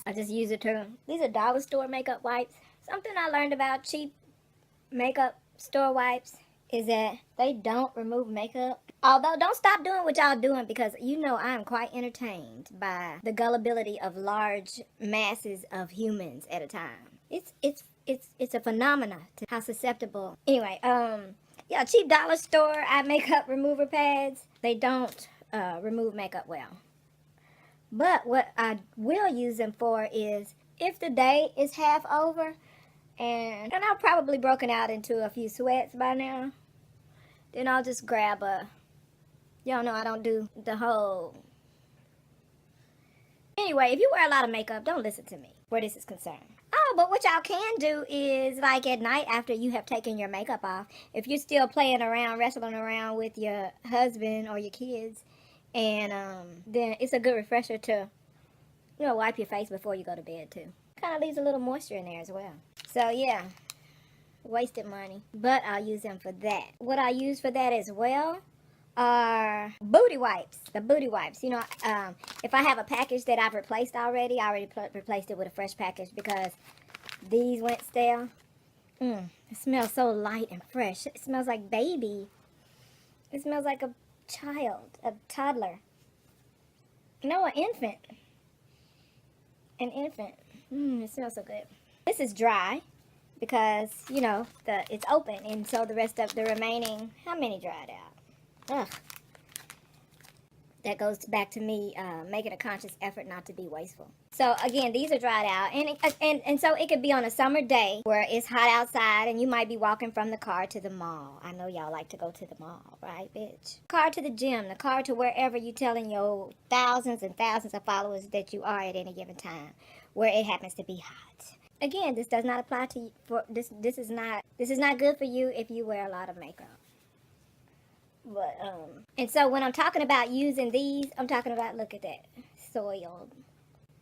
I just use it to, these are dollar store makeup wipes. Something I learned about cheap makeup store wipes is that they don't remove makeup. Although, don't stop doing what y'all doing, because you know I am quite entertained by the gullibility of large masses of humans at a time. It's a phenomena to how susceptible. Anyway, yeah, cheap dollar store eye makeup remover pads. They don't remove makeup well. But what I will use them for is if the day is half over and I've probably broken out into a few sweats by now, then I'll just grab a, y'all know I don't do the whole. Anyway, if you wear a lot of makeup, don't listen to me where this is concerned. Oh, but what y'all can do is, like, at night after you have taken your makeup off, if you're still playing around, wrestling around with your husband or your kids, and then it's a good refresher to, you know, wipe your face before you go to bed too. Kind of leaves a little moisture in there as well. So yeah, wasted money, but I'll use them for that. What I use for that as well are booty wipes. The booty wipes. You know, if I have a package that I've replaced already, I already replaced it with a fresh package because these went stale. It smells so light and fresh. It smells like baby. It smells like a child, a toddler. No, an infant. An infant. It smells so good. This is dry because, you know, it's open, and so the rest of the remaining, how many dried out? Ugh. That goes back to me making a conscious effort not to be wasteful. So again, these are dried out, and so it could be on a summer day where it's hot outside and you might be walking from the car to the mall. I know y'all like to go to the mall, right, bitch? Car to the gym, the car to wherever you telling your thousands and thousands of followers that you are at any given time, where it happens to be hot. Again, this does not apply to you. This is not good for you if you wear a lot of makeup. But and so when I'm talking about using these, I'm talking about, look at that, soiled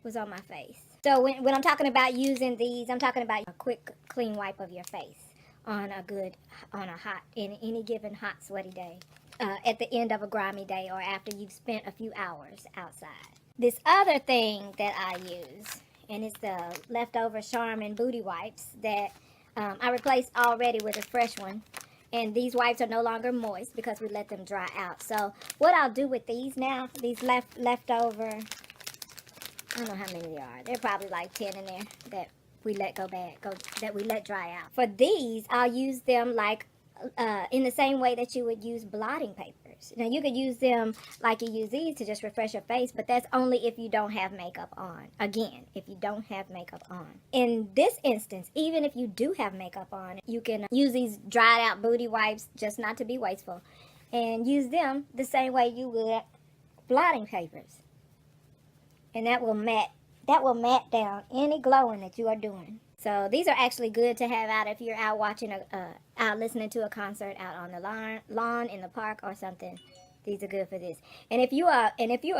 was on my face. So when I'm talking about using these, I'm talking about a quick clean wipe of your face on a hot, in any given hot sweaty day, at the end of a grimy day, or after you've spent a few hours outside. This other thing that I use, and it's the leftover Charmin booty wipes that I replaced already with a fresh one. And these wipes are no longer moist because we let them dry out. So what I'll do with these now, these leftover, I don't know how many there are. There are probably like 10 in there that we let that we let dry out. For these, I'll use them like in the same way that you would use blotting papers. Now you could use them like you use these to just refresh your face, but that's only if you don't have makeup on. Again, if you don't have makeup on. In this instance, even if you do have makeup on, you can use these dried out booty wipes, just not to be wasteful, and use them the same way you would blotting papers. And that will matte down any glowing that you are doing. So these are actually good to have out if you're out watching out listening to a concert out on the lawn in the park or something. These are good for this. And if you are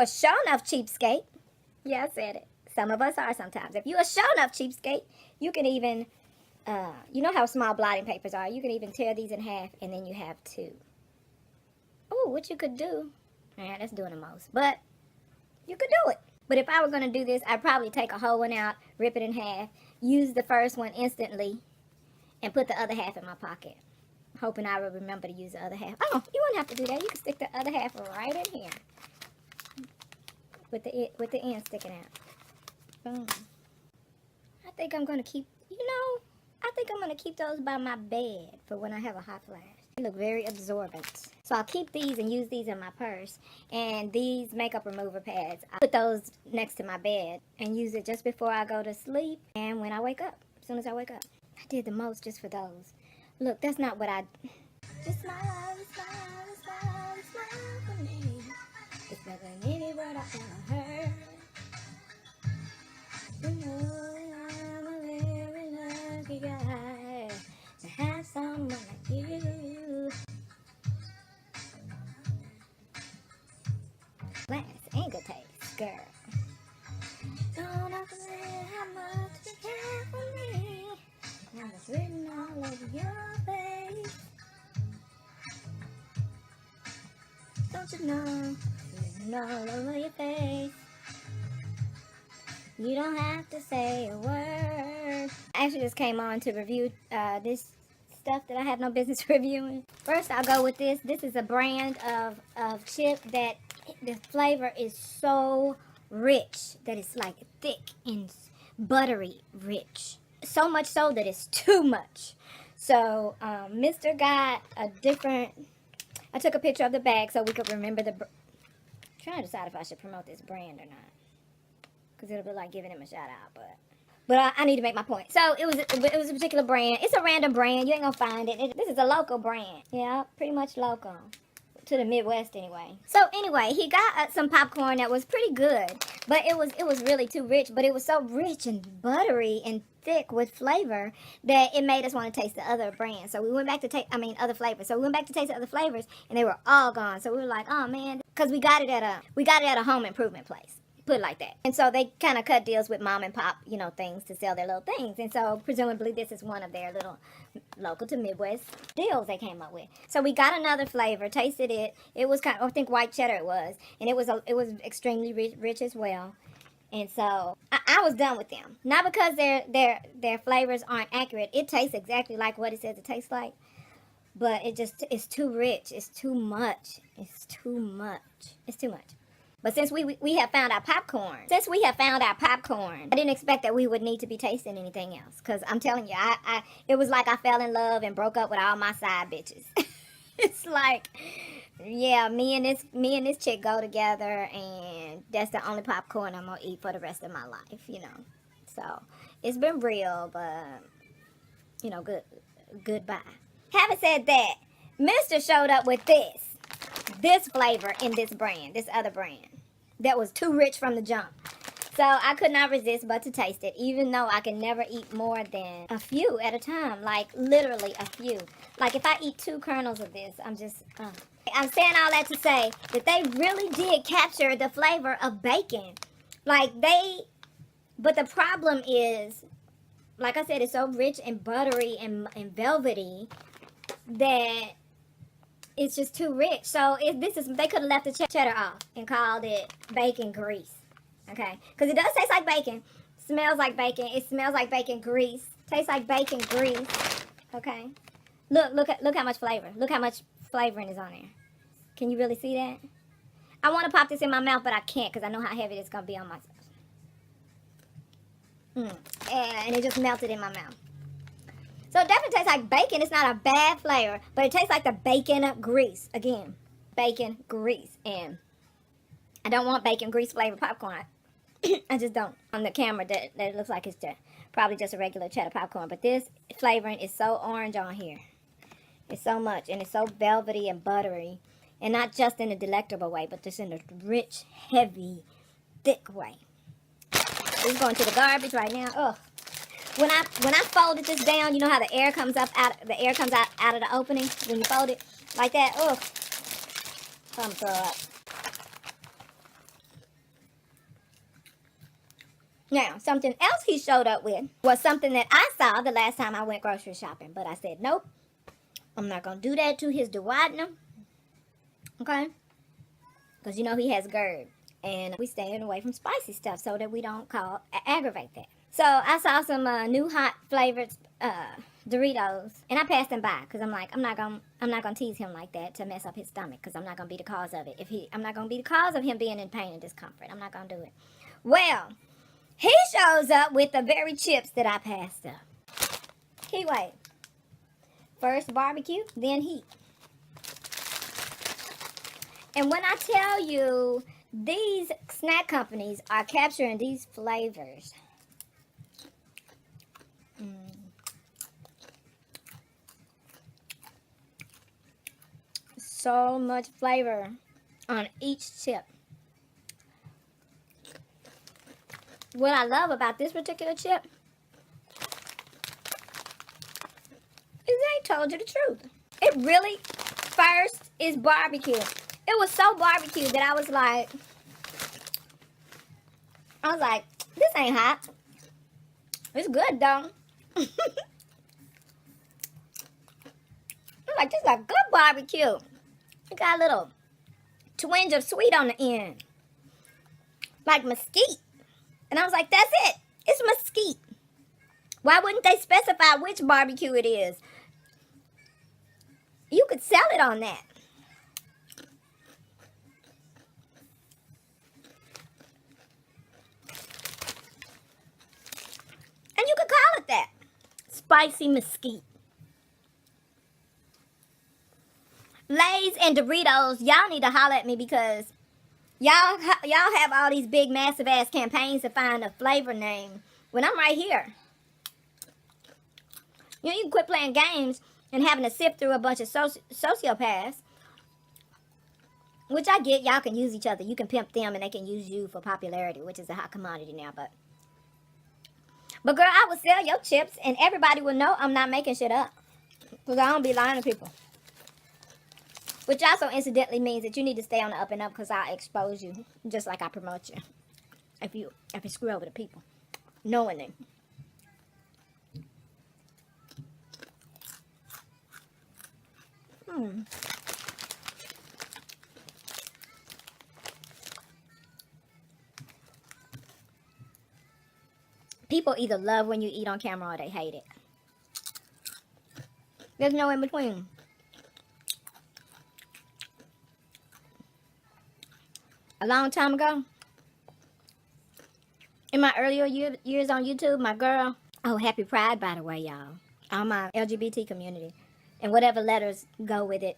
show enough cheapskate, yeah, I said it. Some of us are sometimes. If you are show enough cheapskate, you can even, you know how small blotting papers are. You can even tear these in half, and then you have two. Oh, what you could do? Yeah, that's doing the most, but you could do it. But if I were going to do this, I'd probably take a whole one out, rip it in half, use the first one instantly, and put the other half in my pocket, hoping I would remember to use the other half. Oh, you wouldn't have to do that. You can stick the other half right in here with the end sticking out. Boom. I think I'm going to keep, I think I'm going to keep those by my bed for when I have a hot flash. They look very absorbent. So I'll keep these and use these in my purse. And these makeup remover pads, I put those next to my bed and use it just before I go to sleep and when I wake up, as soon as I wake up. I did the most just for those. Look, that's not what I... Just smile, smile, smile, smile for me. It's better than any word I've ever heard. You know I'm a very lucky guy to have someone like you. Glass ain't good taste, girl. Don't have to say how much you care for me. Now it's written all over your face. Don't you know? It's written all over your face. You don't have to say a word. I actually just came on to review this stuff that I have no business reviewing. First, I'll go with this. This is a brand of chip that the flavor is so rich that it's like thick and buttery rich. So much so that it's too much. So, Mr. got a different... I took a picture of the bag so we could remember the... Trying to decide if I should promote this brand or not. Because it'll be like giving him a shout out, but I need to make my point. So it was a particular brand. It's a random brand. You ain't gonna find it. This is a local brand. Yeah, pretty much local. To the Midwest anyway. So anyway, he got some popcorn that was pretty good. But it was really too rich. But it was so rich and buttery and thick with flavor that it made us want to taste the other brand. So we went back to other flavors. So we went back to taste the other flavors and they were all gone. So we were like, oh man, because we got it at a home improvement place. Put it like that. And so they kind of cut deals with mom and pop, things to sell their little things. And so presumably this is one of their little local to Midwest deals they came up with. So we got another flavor, tasted it. It was kind of, I think white cheddar it was. And it was extremely rich as well. And so I was done with them. Not because their flavors aren't accurate. It tastes exactly like what it says it tastes like. But it's too rich. It's too much. It's too much. It's too much. But since we have found our popcorn, I didn't expect that we would need to be tasting anything else. Because I'm telling you, it was like I fell in love and broke up with all my side bitches. It's like, yeah, me and this chick go together, and that's the only popcorn I'm going to eat for the rest of my life, So, it's been real, but, goodbye. Having said that, Mr. showed up with this flavor in this brand, this other brand, that was too rich from the jump. So I could not resist but to taste it, even though I can never eat more than a few at a time, like literally a few. Like if I eat 2 kernels of this, I'm just, I'm saying all that to say that they really did capture the flavor of bacon. But the problem is, like I said, it's so rich and buttery and velvety that it's just too rich. So they could have left the cheddar off and called it bacon grease. Okay? Because it does taste like bacon. Smells like bacon. It smells like bacon grease. Tastes like bacon grease. Okay? Look how much flavor. Look how much flavoring is on there. Can you really see that? I want to pop this in my mouth, but I can't because I know how heavy it's going to be on my... And it just melted in my mouth. So it definitely tastes like bacon. It's not a bad flavor, but it tastes like the bacon grease. Again, bacon grease. And I don't want bacon grease flavored popcorn. I just don't. On the camera, that it looks like it's probably just a regular cheddar popcorn. But this flavoring is so orange on here. It's so much. And it's so velvety and buttery. And not just in a delectable way, but just in a rich, heavy, thick way. It's going to the garbage right now. Ugh. When I folded this down, you know how the air comes out of the opening when you fold it like that. Ugh. I'm throw up. Now, something else he showed up with was something that I saw the last time I went grocery shopping, but I said nope. I'm not gonna do that to his duodenum. Okay? Because he has GERD, and we staying away from spicy stuff so that we don't aggravate that. So I saw some new hot flavored Doritos, and I passed them by because I'm like, I'm not gonna tease him like that to mess up his stomach because I'm not gonna be the cause of it. I'm not gonna be the cause of him being in pain and discomfort. I'm not gonna do it. Well, he shows up with the very chips that I passed up. He wait. First barbecue, then heat. And when I tell you these snack companies are capturing these flavors. So much flavor on each chip. What I love about this particular chip is they told you the truth. It really first is barbecue. It was so barbecue that I was like, this ain't hot. It's good though. I'm like, this is a good barbecue. It got a little twinge of sweet on the end. Like mesquite. And I was like, that's it. It's mesquite. Why wouldn't they specify which barbecue it is? You could sell it on that. And you could call it that. Spicy mesquite. Lay's and Doritos, y'all need to holler at me because y'all have all these big, massive ass campaigns to find a flavor name when I'm right here. You know, you can quit playing games and having to sift through a bunch of sociopaths. Which I get, y'all can use each other. You can pimp them and they can use you for popularity, which is a hot commodity now. But girl, I will sell your chips and everybody will know I'm not making shit up. Because I don't be lying to people. Which also incidentally means that you need to stay on the up and up because I'll expose you. Just like I promote you. If you screw over the people. Knowingly. People either love when you eat on camera or they hate it. There's no in between. A long time ago, in my earlier years on YouTube, my girl, oh, happy Pride, by the way, y'all. All my LGBT community. And whatever letters go with it,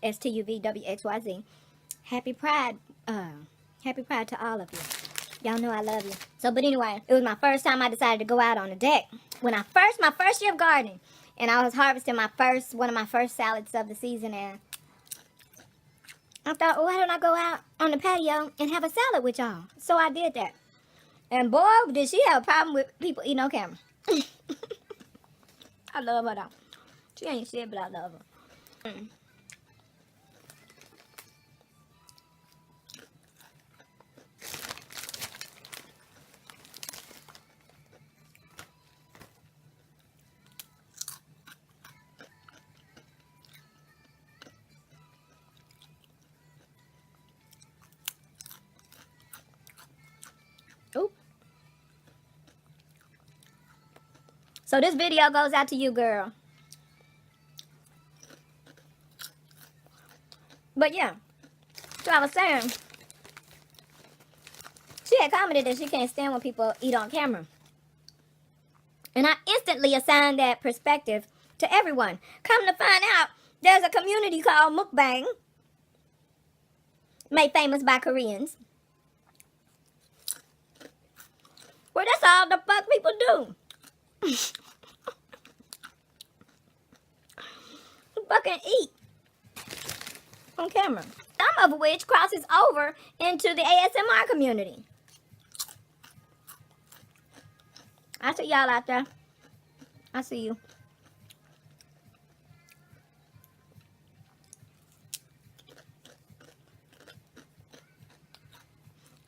STUVWXYZ. Happy Pride to all of you. Y'all know I love you. So, but anyway, it was my first time I decided to go out on the deck. My first year of gardening. And I was harvesting one of my first salads of the season. And I thought, why don't I go out on the patio and have a salad with y'all? So I did that. And boy, did she have a problem with people eating on camera. I love her though. She ain't shit, but I love her. Ooh. So this video goes out to you, girl. But yeah, so I was saying, she had commented that she can't stand when people eat on camera. And I instantly assigned that perspective to everyone. Come to find out, there's a community called mukbang, made famous by Koreans, where that's all the fuck people do. Fucking eat on camera. Some of which crosses over into the ASMR community. I see y'all out there. I see you.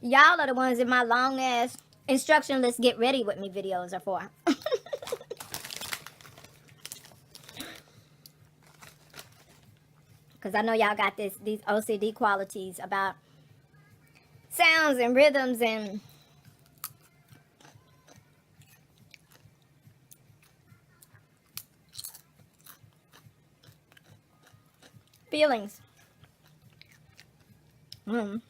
Y'all are the ones in my long ass instructionless get ready with me videos are for. Because I know y'all got these OCD qualities about sounds and rhythms and feelings. Don't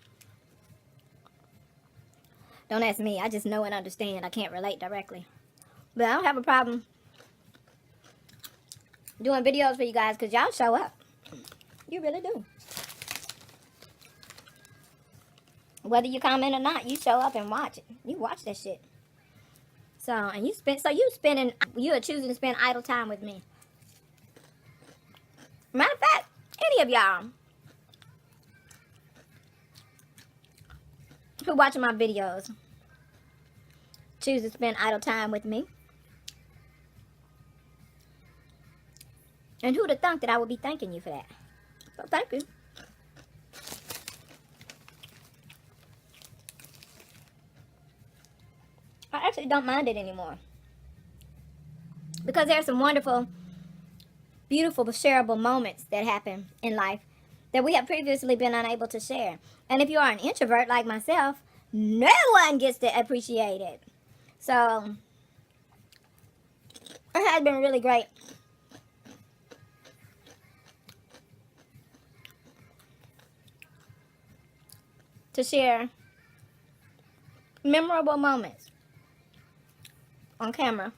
ask me. I just know and understand. I can't relate directly. But I don't have a problem doing videos for you guys because y'all show up. You really do. Whether you comment or not, you show up and watch it. You watch that shit. So, and you are choosing to spend idle time with me. Matter of fact, any of y'all who watching my videos choose to spend idle time with me. And who'd have thunk that I would be thanking you for that? So thank you. I actually don't mind it anymore. Because there are some wonderful, beautiful, shareable moments that happen in life that we have previously been unable to share. And if you are an introvert like myself, no one gets to appreciate it. So it has been really great. To share memorable moments on camera.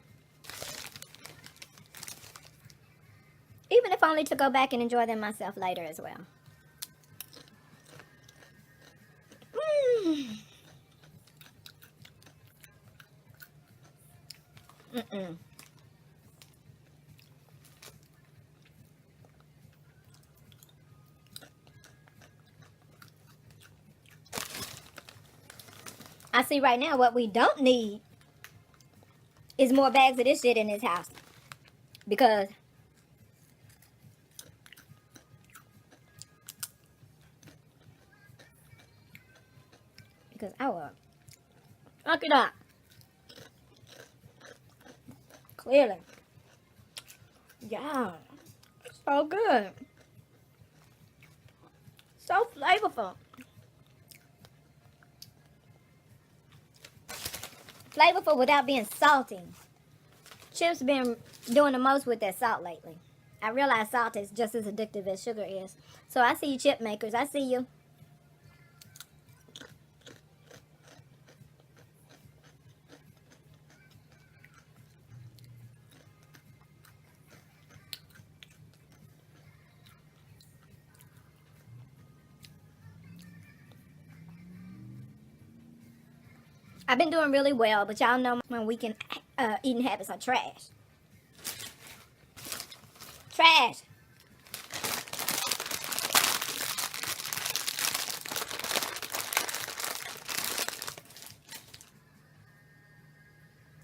Even if only to go back and enjoy them myself later as well. I see right now what we don't need is more bags of this shit in this house. Because I will fuck it up. Clearly. Yeah. So good. So flavorful. Flavorful without being salty. Chips been doing the most with that salt lately. I realize salt is just as addictive as sugar is. So I see you chip makers. I see you. I've been doing really well, but y'all know my weekend eating habits are trash. Trash.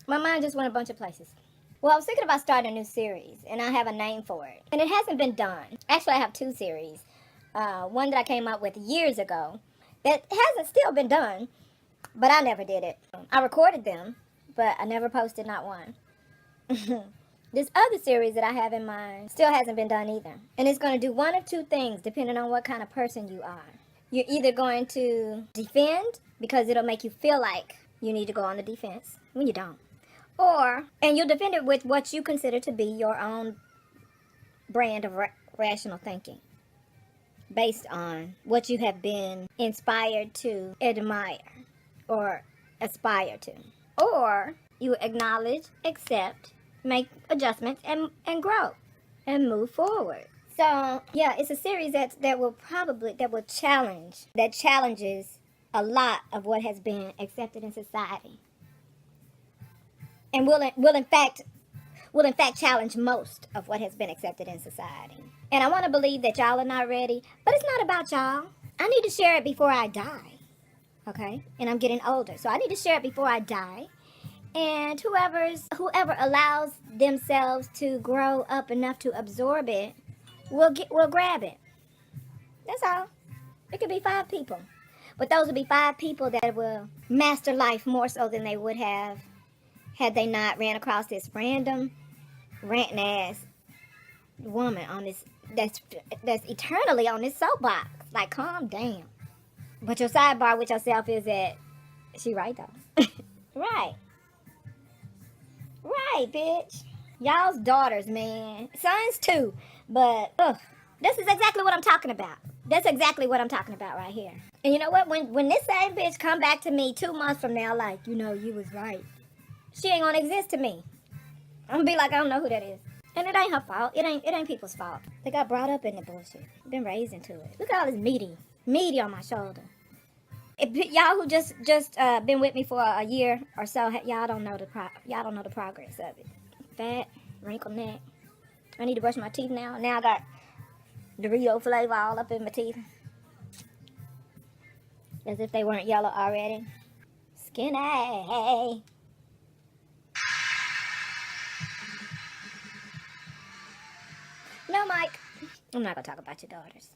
My mind just went a bunch of places. Well, I was thinking about starting a new series, and I have a name for it. And it hasn't been done. Actually, I have two series. One that I came up with years ago that hasn't still been done, but I never did it. I recorded them, but I never posted not one. This other series that I have in mind still hasn't been done either. And it's going to do one of two things depending on what kind of person you are. You're either going to defend because it'll make you feel like you need to go on the defense when you don't. And you'll defend it with what you consider to be your own brand of rational thinking based on what you have been inspired to admire or aspire to. Or you acknowledge, accept, make adjustments, and grow and move forward. So yeah, it's a series that challenges a lot of what has been accepted in society, and will in fact challenge most of what has been accepted in society. And I want to believe that y'all are not ready, but it's not about y'all. I need to share it before I die. Okay? And I'm getting older, so I need to share it before I die. And whoever allows themselves to grow up enough to absorb it will grab it. That's all. It could be 5 people. But those will be 5 people that will master life more so than they would have had they not ran across this random ranting ass woman on this that's eternally on this soapbox. Like, calm down. But your sidebar with yourself is that she right though. Right. Right, bitch. Y'all's daughters, man. Sons too. But this is exactly what I'm talking about. That's exactly what I'm talking about right here. And you know what? When this same bitch come back to me 2 months from now, like, you was right, she ain't gonna exist to me. I'm gonna be like, I don't know who that is. And it ain't her fault. It ain't people's fault. They got brought up in the bullshit. Been raised into it. Look at all this meaty on my shoulder. Y'all who just been with me for a year or so, y'all don't know the progress of it. Fat, wrinkled neck. I need to brush my teeth now. Now I got Dorito flavor all up in my teeth, as if they weren't yellow already. Skinny. No, Mike. I'm not gonna talk about your daughters.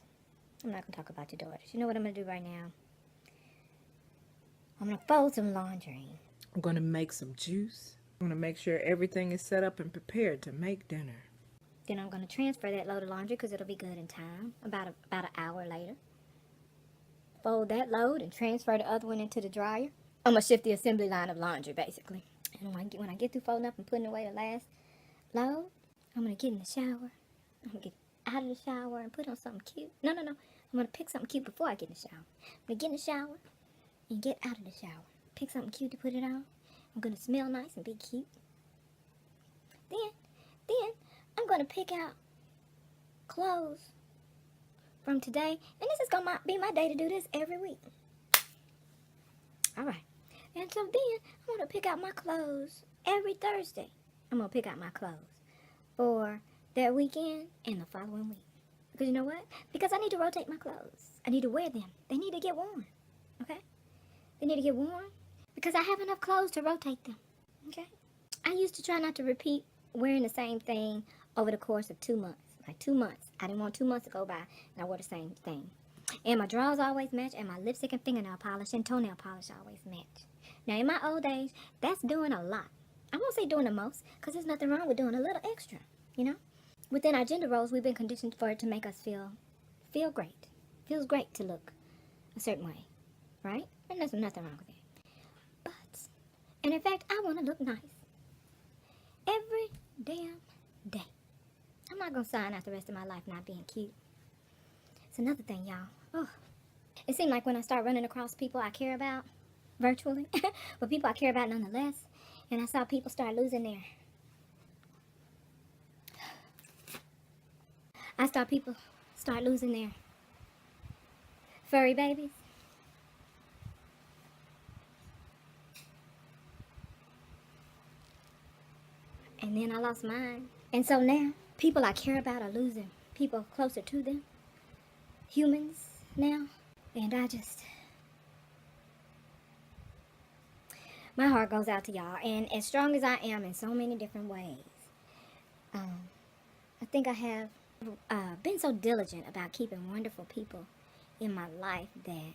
You know what I'm gonna do right now? I'm gonna fold some laundry. I'm gonna make some juice. I'm gonna make sure everything is set up and prepared to make dinner. Then I'm gonna transfer that load of laundry because it'll be good in time. About an hour later. fold that load and transfer the other one into the dryer. I'm going to shift the assembly line of laundry, basically. And when I get through folding up and putting away the last load, I'm going to get in the shower. I'm going to get out of the shower and put on something cute. No. I'm going to pick something cute before I get in the shower. I'm going to get in the shower and get out of the shower. Pick something cute to put it on. I'm going to smell nice and be cute. Then I'm going to pick out clothes from today. And this is going to be my day to do this every week. All right. And so then I'm going to pick out my clothes every Thursday. I'm going to pick out my clothes for that weekend and the following week. Because you know what? Because I need to rotate my clothes. I need to wear them. They need to get worn. Okay? They need to get worn because I have enough clothes to rotate them. Okay? I used to try not to repeat wearing the same thing over the course of 2 months. Like 2 months. I didn't want 2 months to go by and I wore the same thing. And my drawers always match, and my lipstick and fingernail polish and toenail polish always match. Now, in my old age, that's doing a lot. I won't say doing the most, because there's nothing wrong with doing a little extra, you know? Within our gender roles, we've been conditioned for it to make us feel great. Feels great to look a certain way, right? And there's nothing wrong with it. And in fact, I want to look nice. Every damn day. I'm not going to sign out the rest of my life not being cute. It's another thing, y'all. Oh, it seemed like when I start running across people I care about, virtually, but people I care about nonetheless, and I saw people start losing their... people start losing their furry babies. And then I lost mine. And so now, people I care about are losing people closer to them. Humans now. And my heart goes out to y'all. And as strong as I am in so many different ways, I think I have been so diligent about keeping wonderful people in my life that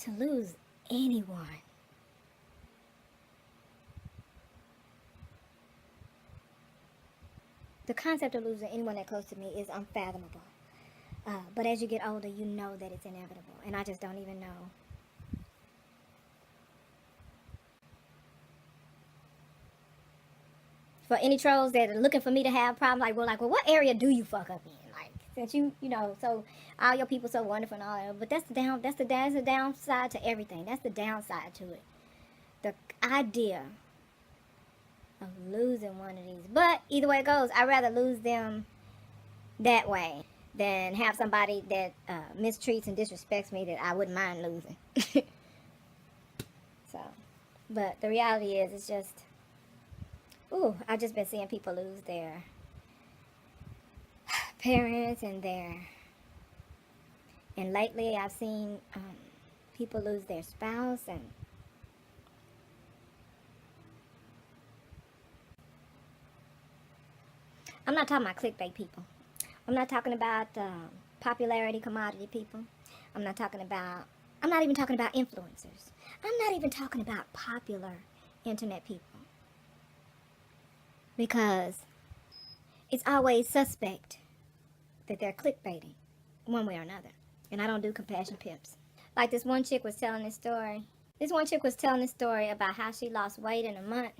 to lose anyone, the concept of losing anyone that close to me is unfathomable. But as you get older, you know that it's inevitable. And I just don't even know. For any trolls that are looking for me to have problems, well, what area do you fuck up in? Like, since you know, so all your people so wonderful and all that. But that's the downside to everything. That's the downside to it. The idea of losing one of these. But either way it goes, I'd rather lose them that way than have somebody that mistreats and disrespects me that I wouldn't mind losing. So, but the reality is, it's just, I've just been seeing people lose their parents and lately I've seen people lose their spouse, and I'm not talking about clickbait people. I'm not talking about popularity commodity people. I'm not even talking about influencers. I'm not even talking about popular internet people. Because it's always suspect that they're clickbaiting one way or another. And I don't do compassion pimps. Like this one chick was telling this story. This one chick was telling this story about how she lost weight in a month.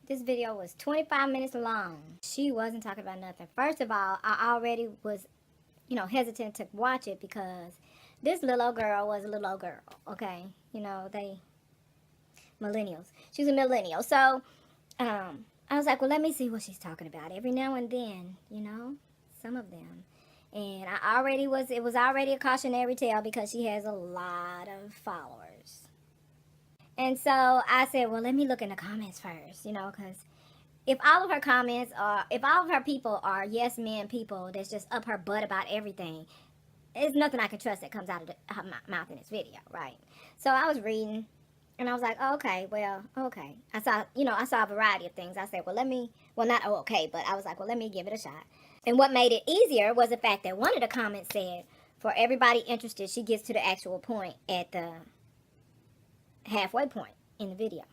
This video was 25 minutes long. She wasn't talking about nothing. First of all, I already was, hesitant to watch it because this little old girl was a little old girl, okay? They millennials. She's a millennial. So, I was like, well, let me see what she's talking about. Every now and then, some of them. And it was already a cautionary tale because she has a lot of followers. And so I said, well, let me look in the comments first, because if all of her people are yes men people that's just up her butt about everything, there's nothing I can trust that comes out of her mouth in this video, right? So I was reading, and I was like, okay. I saw a variety of things. I said, but I was like, well, let me give it a shot. And what made it easier was the fact that one of the comments said, for everybody interested, she gets to the actual point at the halfway point in the video.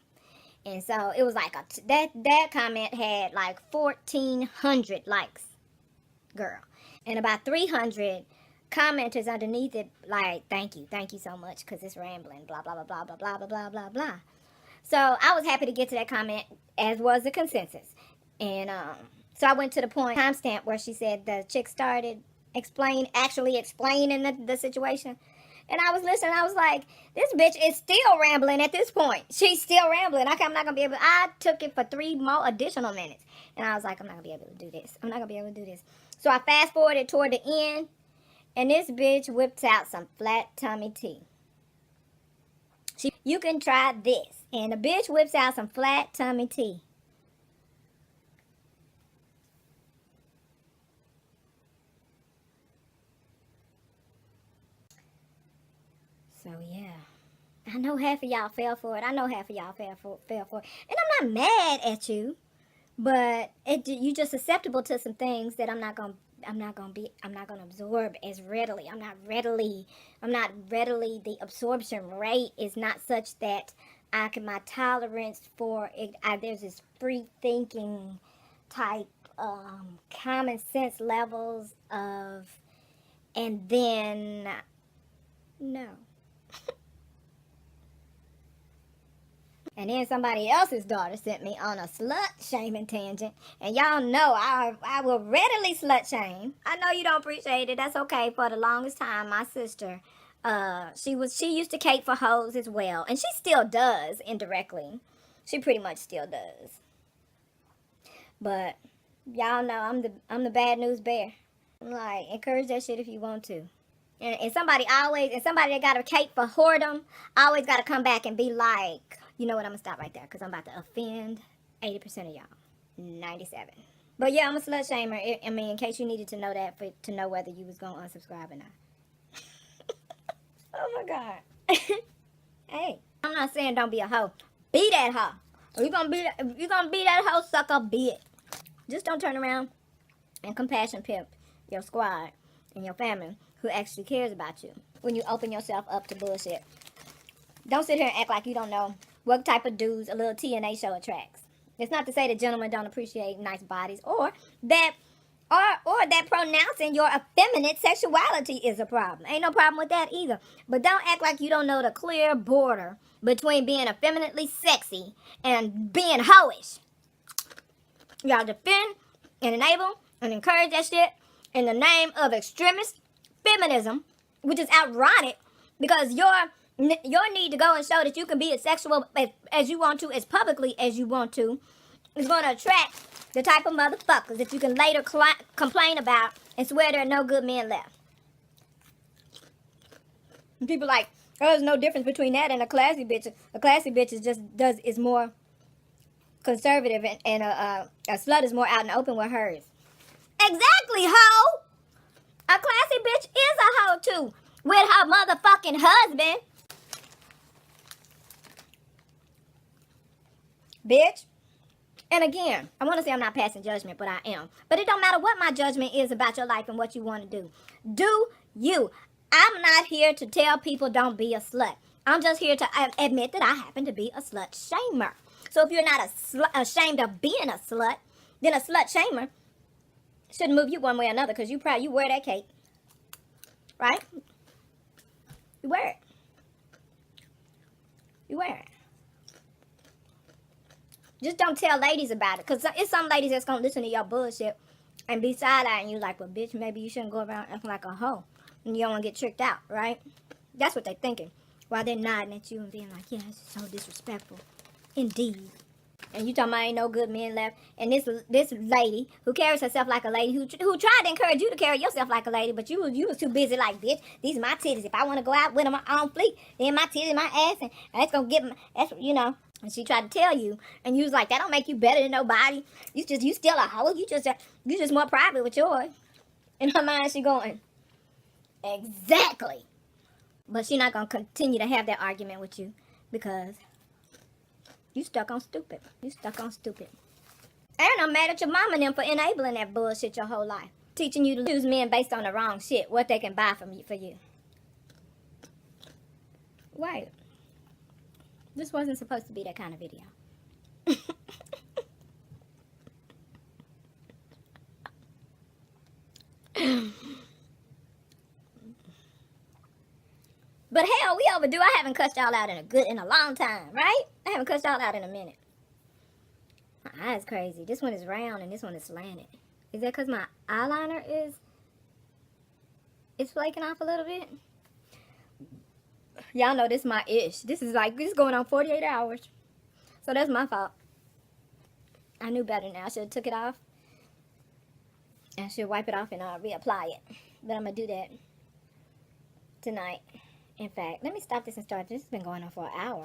And so it was like that comment had like 1,400 likes, girl, and about 300 commenters underneath it like, thank you so much, because it's rambling, blah, blah, blah, blah, blah, blah, blah, blah, blah, blah. So I was happy to get to that comment, as was the consensus. And so I went to the point, timestamp, where she said the chick started actually explaining the situation. And I was listening. I was like, this bitch is still rambling at this point. She's still rambling. I'm not going to be able to. I took it for 3 more additional minutes. And I was like, I'm not going to be able to do this. I'm not going to be able to do this. So I fast forwarded toward the end. And this bitch whipped out some flat tummy tea. You can try this. And the bitch whips out some flat tummy tea. So yeah, I know half of y'all fell for it. I know half of y'all fell for it. And I'm not mad at you, but you just susceptible to some things that I'm not gonna absorb as readily. I'm not readily, the absorption rate is not such that my tolerance for it, there's this free thinking type, common sense levels of, and then, no. And then somebody else's daughter sent me on a slut-shaming tangent. And y'all know I will readily slut-shame. I know you don't appreciate it. That's okay. For the longest time, my sister, she used to cape for hoes as well. And she still does, indirectly. She pretty much still does. But y'all know I'm the bad news bear. I'm like, encourage that shit if you want to. And somebody that got a cape for whoredom, always got to come back and be like, you know what, I'm going to stop right there, because I'm about to offend 80% of y'all. 97. But yeah, I'm a slut shamer. I mean, in case you needed to know that, to know whether you was going to unsubscribe or not. Oh my God. Hey, I'm not saying don't be a hoe. Be that hoe. If you're gonna be that hoe, sucker, be it. Just don't turn around and compassion pimp your squad and your family who actually cares about you when you open yourself up to bullshit. Don't sit here and act like you don't know what type of dudes a little TNA show attracts. It's not to say that gentlemen don't appreciate nice bodies or that pronouncing your effeminate sexuality is a problem. Ain't no problem with that either. But don't act like you don't know the clear border between being effeminately sexy and being hoish. Y'all defend and enable and encourage that shit in the name of extremist feminism, which is ironic because your need to go and show that you can be as sexual as you want to, as publicly as you want to, is going to attract the type of motherfuckers that you can later complain about and swear there are no good men left. And people like, oh, there's no difference between that and a classy bitch. A classy bitch is more conservative, and a slut is more out in the open with hers. Exactly, hoe! A classy bitch is a hoe too, with her motherfucking husband. Bitch. And again, I want to say I'm not passing judgment, but I am. But it don't matter what my judgment is about your life and what you want to do. Do you. I'm not here to tell people don't be a slut. I'm just here to admit that I happen to be a slut shamer. So if you're not ashamed of being a slut, then a slut shamer shouldn't move you one way or another, because you wear that cape. Right? You wear it. You wear it. Just don't tell ladies about it, because it's some ladies that's going to listen to your bullshit and be side-eyeing you like, well, bitch, maybe you shouldn't go around acting like a hoe and you don't want to get tricked out, right? That's what they're thinking, while they're nodding at you and being like, yeah, it's so disrespectful. Indeed. And you talking about ain't no good men left. And this lady who carries herself like a lady, who tried to encourage you to carry yourself like a lady, but you was too busy like, bitch, these are my titties. If I want to go out with them on fleek, then my titties, my ass, and that's going to get that's, you know. And she tried to tell you, and you was like, that don't make you better than nobody. You still a hoe. You just more private with yours. In her mind, she going, exactly. But she not going to continue to have that argument with you, because you stuck on stupid. You stuck on stupid. And I'm mad at your mama and them for enabling that bullshit your whole life. Teaching you to choose men based on the wrong shit. What they can buy for you. Wait. This wasn't supposed to be that kind of video. But hell, we overdue. I haven't cussed y'all out in a long time, right? I haven't cussed y'all out in a minute. My eye's crazy. This one is round and this one is slanted. Is that because my eyeliner is flaking off a little bit? Y'all know this is my ish. This is going on 48 hours. So that's my fault. I knew better now. I should have took it off. I should wipe it off and reapply it. But I'm going to do that tonight. In fact, let me stop this and start. This has been going on for an hour.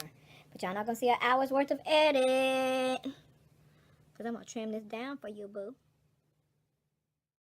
But y'all not going to see an hour's worth of edit. Because I'm going to trim this down for you, boo.